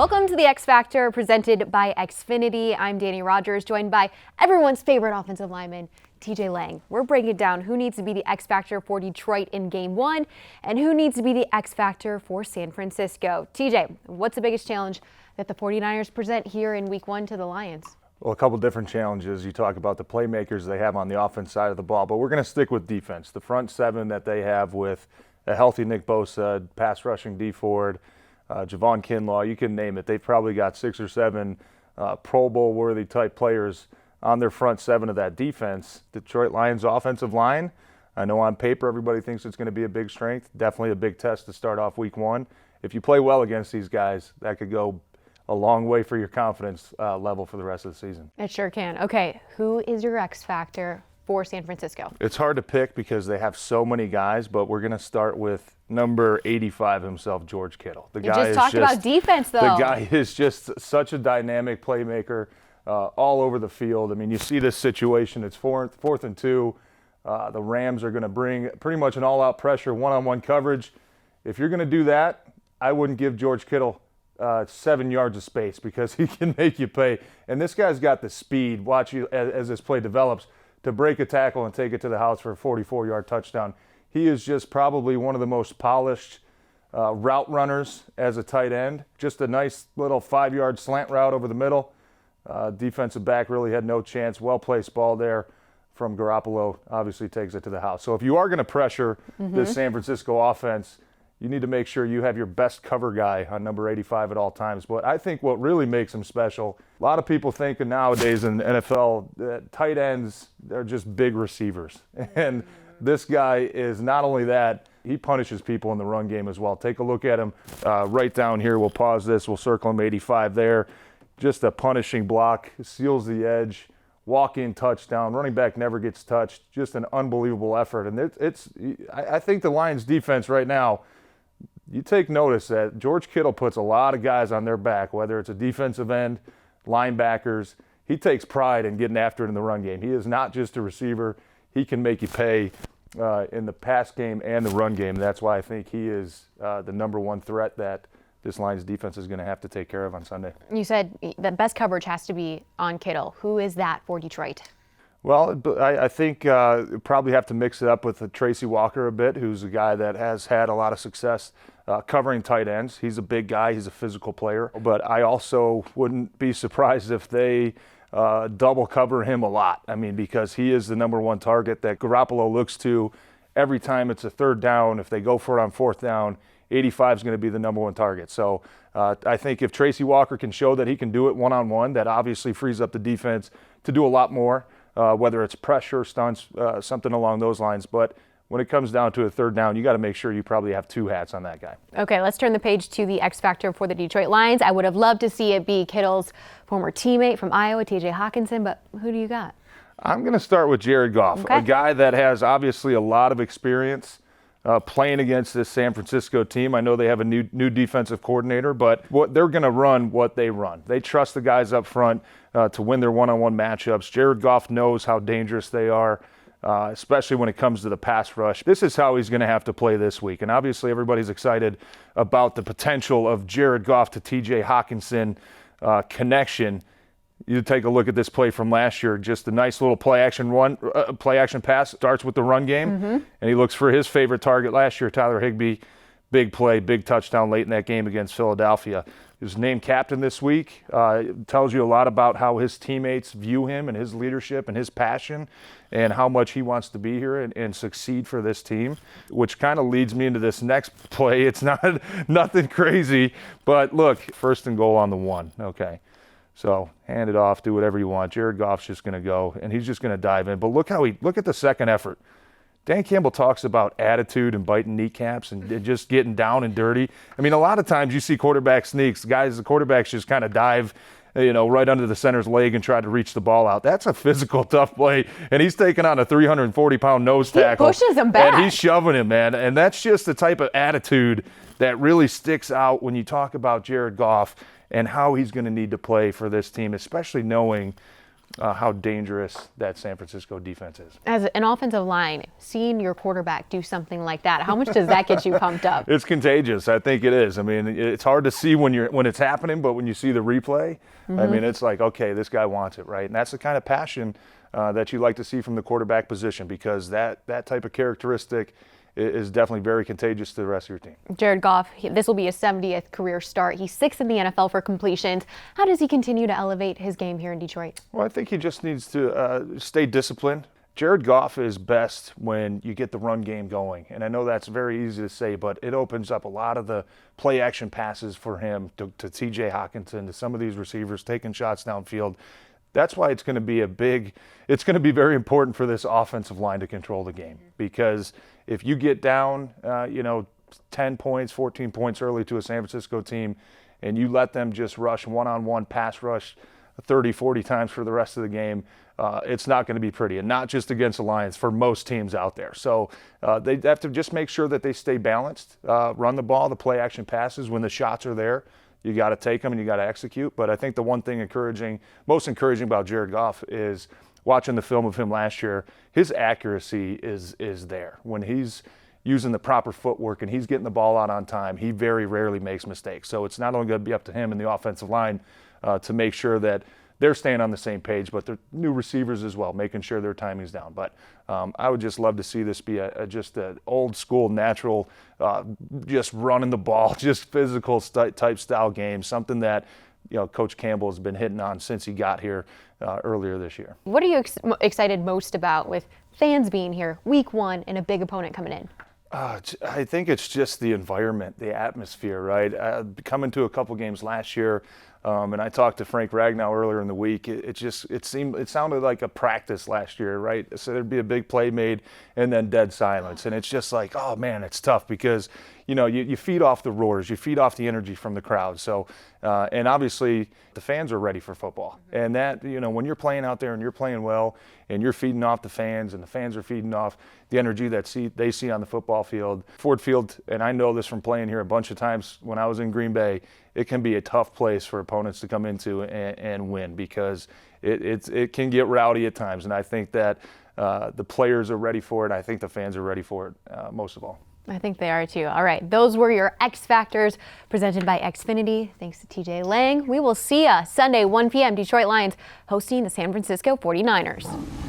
Welcome to the X Factor presented by Xfinity. I'm Dannie Rogers, joined by everyone's favorite offensive lineman, TJ Lang. We're breaking down who needs to be the X Factor for Detroit in Game 1 and who needs to be the X Factor for San Francisco. TJ, what's the biggest challenge that the 49ers present here in Week 1 to the Lions? Well, a couple different challenges. You talk about the playmakers they have on the offense side of the ball, but we're going to stick with defense. The front seven that they have with a healthy Nick Bosa, pass rushing D Ford, Javon Kinlaw, you can name it. They've probably got 6 or 7 Pro Bowl worthy type players on their front seven of that defense. Detroit Lions offensive line, I know on paper everybody thinks it's going to be a big strength, definitely a big test to start off Week 1. If you play well against these guys, that could go a long way for your confidence level for the rest of the season. It sure can. Okay, who is your X Factor for San Francisco? It's hard to pick because they have so many guys, but we're going to start with number 85 himself, George Kittle. You just talked about defense, though. The guy is just such a dynamic playmaker all over the field. I mean, you see this situation. It's fourth and 2. The Rams are going to bring pretty much an all-out pressure, one-on-one coverage. If you're going to do that, I wouldn't give George Kittle 7 yards of space because he can make you pay. And this guy's got the speed, watch you as this play develops, to break a tackle and take it to the house for a 44-yard touchdown. He is just probably one of the most polished route runners as a tight end. Just a nice little 5-yard slant route over the middle. Defensive back really had no chance. Well-placed ball there from Garoppolo, obviously takes it to the house. So if you are going to pressure this San Francisco offense, you need to make sure you have your best cover guy on number 85 at all times. But I think what really makes him special, a lot of people think nowadays in the NFL that tight ends, they're just big receivers. And this guy is not only that, he punishes people in the run game as well. Take a look at him right down here. We'll pause this. We'll circle him 85 there. Just a punishing block, seals the edge, walk-in touchdown. Running back never gets touched. Just an unbelievable effort. And I think the Lions defense right now, you take notice that George Kittle puts a lot of guys on their back, whether it's a defensive end, linebackers. He takes pride in getting after it in the run game. He is not just a receiver. He can make you pay in the pass game and the run game. That's why I think he is the number one threat that this Lions defense is going to have to take care of on Sunday. You said the best coverage has to be on Kittle. Who is that for Detroit? Well, I think you probably have to mix it up with Tracy Walker a bit, who's a guy that has had a lot of success covering tight ends. He's a big guy. He's a physical player. But I also wouldn't be surprised if they double cover him a lot. I mean, because he is the number one target that Garoppolo looks to every time it's a third down. If they go for it on fourth down, 85 is going to be the number one target. So I think if Tracy Walker can show that he can do it one-on-one, that obviously frees up the defense to do a lot more. Whether it's pressure, stunts, something along those lines. But when it comes down to a third down, you got to make sure you probably have 2 hats on that guy. Okay, let's turn the page to the X Factor for the Detroit Lions. I would have loved to see it be Kittle's former teammate from Iowa, TJ Hawkinson, but who do you got? I'm going to start with Jared Goff, a guy that has obviously a lot of experience playing against this San Francisco team. I know they have a new defensive coordinator, but they're going to run what they run. They trust the guys up front to win their one-on-one matchups. Jared Goff knows how dangerous they are, especially when it comes to the pass rush. This is how he's going to have to play this week. And obviously everybody's excited about the potential of Jared Goff to TJ Hawkinson connection. You take a look at this play from last year, just a nice little play action pass. Starts with the run game, and he looks for his favorite target last year, Tyler Higbee. Big play, big touchdown late in that game against Philadelphia. He was named captain this week. It tells you a lot about how his teammates view him and his leadership and his passion and how much he wants to be here and succeed for this team, which kind of leads me into this next play. It's not nothing crazy, but look, first and goal on the 1. Okay. So hand it off, do whatever you want. Jared Goff's just going to go, and he's just going to dive in. But look at the second effort. Dan Campbell talks about attitude and biting kneecaps and just getting down and dirty. I mean, a lot of times you see quarterback sneaks. The quarterbacks just kind of dive, right under the center's leg and try to reach the ball out. That's a physical, tough play. And he's taking on a 340-pound nose tackle. He pushes him back. And he's shoving him, man. And that's just the type of attitude that really sticks out when you talk about Jared Goff and how he's going to need to play for this team, especially knowing how dangerous that San Francisco defense is. As an offensive line, seeing your quarterback do something like that, how much does that get you pumped up? It's contagious. I think it is. I mean, it's hard to see when it's happening, but when you see the replay, I mean, it's like, okay, this guy wants it, right? And that's the kind of passion that you like to see from the quarterback position, because that type of characteristic is definitely very contagious to the rest of your team. Jared Goff, this will be his 70th career start. He's 6th in the NFL for completions. How does he continue to elevate his game here in Detroit? Well, I think he just needs to stay disciplined. Jared Goff is best when you get the run game going. And I know that's very easy to say, but it opens up a lot of the play action passes for him to TJ Hockenson, to some of these receivers taking shots downfield. That's why it's going to be very important for this offensive line to control the game. Because if you get down, 10 points, 14 points early to a San Francisco team, and you let them just rush one-on-one pass rush 30, 40 times for the rest of the game, it's not going to be pretty, and not just against the Lions, for most teams out there. So they have to just make sure that they stay balanced, run the ball, the play action passes. When the shots are there, you got to take them and you got to execute. But I think the one thing most encouraging about Jared Goff is watching the film of him last year. His accuracy is there. When he's using the proper footwork and he's getting the ball out on time, he very rarely makes mistakes. So it's not only going to be up to him and the offensive line to make sure that they're staying on the same page, but they're new receivers as well, making sure their timing's down. But I would just love to see this be just an old school, natural, just running the ball, just physical type style game, something that Coach Campbell has been hitting on since he got here earlier this year. What are you excited most about with fans being here, week one, and a big opponent coming in? I think it's just the environment, the atmosphere, right? Coming to a couple games last year, and I talked to Frank Ragnow earlier in the week. It sounded like a practice last year, right? So there'd be a big play made and then dead silence, and it's just like, oh man, it's tough because you feed off the roars, you feed off the energy from the crowd. So, and obviously the fans are ready for football, and that when you're playing out there and you're playing well, and you're feeding off the fans, and the fans are feeding off the energy that they see on the football field. Ford Field, and I know this from playing here a bunch of times when I was in Green Bay, it can be a tough place for opponents to come into and win, because it can get rowdy at times. And I think that the players are ready for it. I think the fans are ready for it most of all. I think they are too. All right, those were your X Factors presented by Xfinity. Thanks to TJ Lang. We will see you Sunday, 1 p.m. Detroit Lions hosting the San Francisco 49ers.